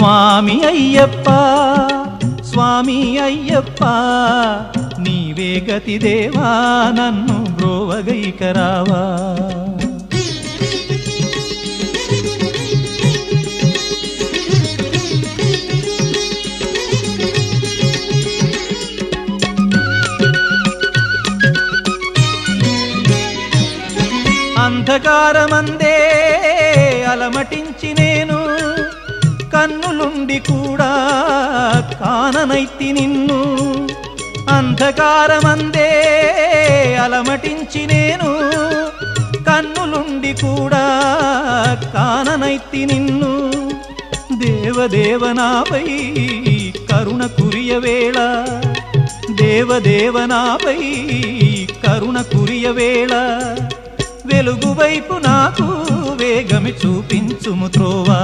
స్వామి అయ్యప్ప స్వామి అయ్యప్ప నీవే గతి దేవా నన్ను బ్రోవగైకరావా అంధకారమందే అలమటించి నేను కన్నులుండి కూడా కాననైతి నిన్ను అంధకారమందే అలమటించి నేను కన్నులుండి కూడా కాననైతి నిన్ను దేవదేవనాపై కరుణ కురియవేళ దేవదేవనాపై కరుణ కురియవేళ వెలుగు వైపు నాకు వేగమి చూపించుము త్రోవా